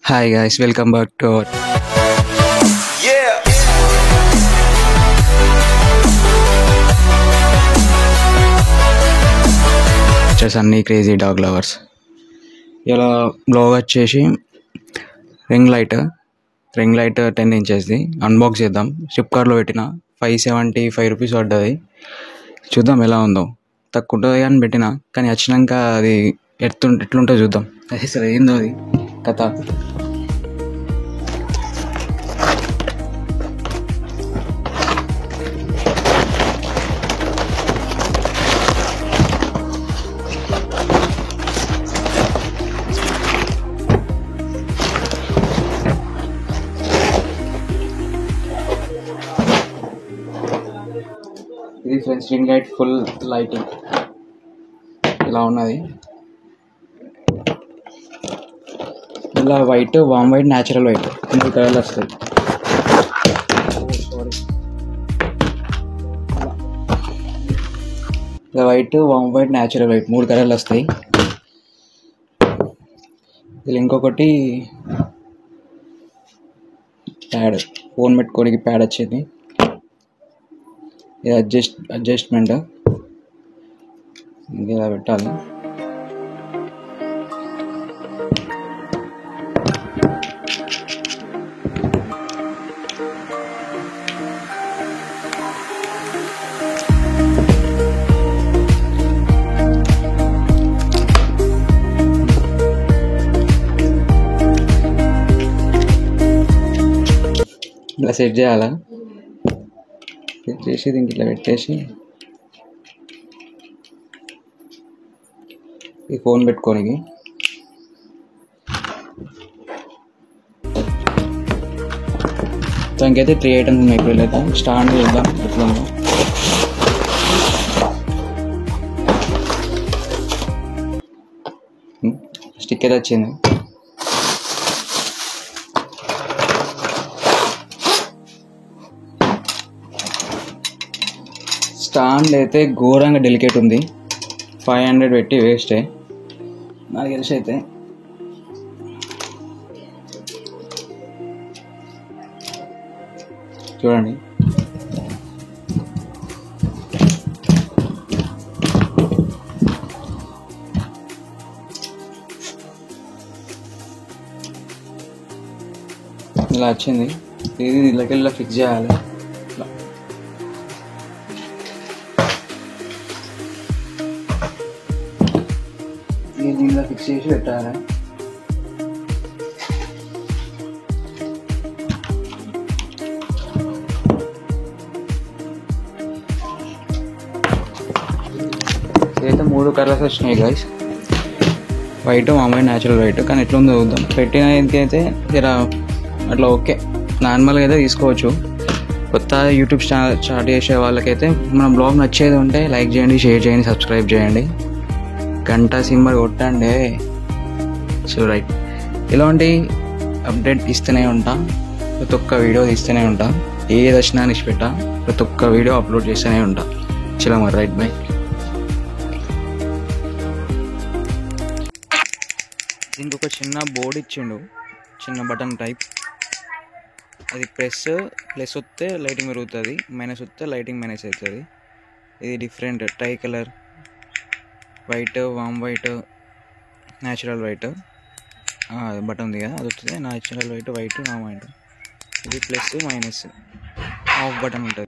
Hi guys, welcome back to our Yeah. Sunny Crazy Dog Lovers. ఇలా blog వచ్చేసి ring light 10 ఇంచెస్ది unbox చేద్దాం. ఫ్లిప్కార్ట్లో పెట్టిన 575 రూపీస్ పడ్డది. చూద్దాం ఎలా ఉందో. తక్కువ ఉంటుంది కానీ పెట్టిన, కానీ వచ్చినాక అది ఎట్లుంటుందో చూద్దాం. అసలు ఏందో అది కథ. ఇది friends ring light full lighting ఇలా ఉన్నది. ఇలా వైట్, వామ్ వైట్, న్యాచురల్ వైట్ 3 కలర్లు వస్తాయి. ఇలా వైట్, వామ్ వైట్, న్యాచురల్ వైట్ 3 కలర్లు వస్తాయి. ఇలా ఇంకొకటి ప్యాడ్, ఫోన్ పెట్టుకోనికి ప్యాడ్ వచ్చింది. ఇది అడ్జస్ట్మెంట్ ఇలా పెట్టాలి. ఇలా సెట్ చేయాలా, సెట్ చేసి దీనికి ఇట్లా పెట్టేసి ఈ ఫోన్ పెట్టుకోనికి దానికైతే 3 ఐటమ్స్ ఉన్నాయి. ఇప్పుడు లేదా స్టాండ్ చేద్దాం ఎట్లా ఉందో. స్టిక్ అయితే వచ్చింది. స్టాండ్ అయితే ఘోరంగా డెలికేట్ ఉంది. 500 పెట్టి వేస్టే నాకు తెలిసి. అయితే చూడండి, ఇలా వచ్చింది. ఇది ఇలా ఫిక్స్ చేయాలి. దీనిలో ఫిక్స్ చేసి పెట్టాలి. ఇదైతే 3 కలర్స్ వచ్చినాయి గైస్, వైట్, మామూలు, న్యాచురల్ వైట్. కానీ ఎట్లా ఉందో చూద్దాం. పెట్టిన అయితే జర అట్లా ఓకే, నార్మల్గా అయితే తీసుకోవచ్చు. కొత్త యూట్యూబ్ స్టార్ట్ చేసే వాళ్ళకైతే మన బ్లాగ్ నచ్చేది ఉంటే లైక్ చేయండి, షేర్ చేయండి, సబ్స్క్రైబ్ చేయండి, గంట సింబల్ కొట్టండి. సో రైట్, ఇలాంటి అప్డేట్ ఇస్తూనే ఉంటా, ప్రతి ఒక్క వీడియో తీస్తూనే ఉంటా, ఏ దర్శనాన్ని ఇచ్చిపెట్టా ప్రతి ఒక్క వీడియో అప్లోడ్ చేస్తూనే ఉంటా. చలో మరి, రైట్ బై. దీనికి ఒక చిన్న బోర్డు ఇచ్చిండు, చిన్న బటన్ టైప్. అది ప్లస్ వస్తే లైటింగ్ పెరుగుతుంది, మైనస్ వస్తే లైటింగ్ మైనస్ అవుతుంది. ఇది డిఫరెంట్ ట్రై కలర్, వైట్, వామ్ వైట్, న్యాచురల్ వైట్. బటన్ ఉంది కదా, అది వస్తుంది. న్యాచురల్ వైట్, వామ్ వైట్. ఇది ప్లస్ మైనస్, ఆఫ్ బటన్ ఉంటుంది.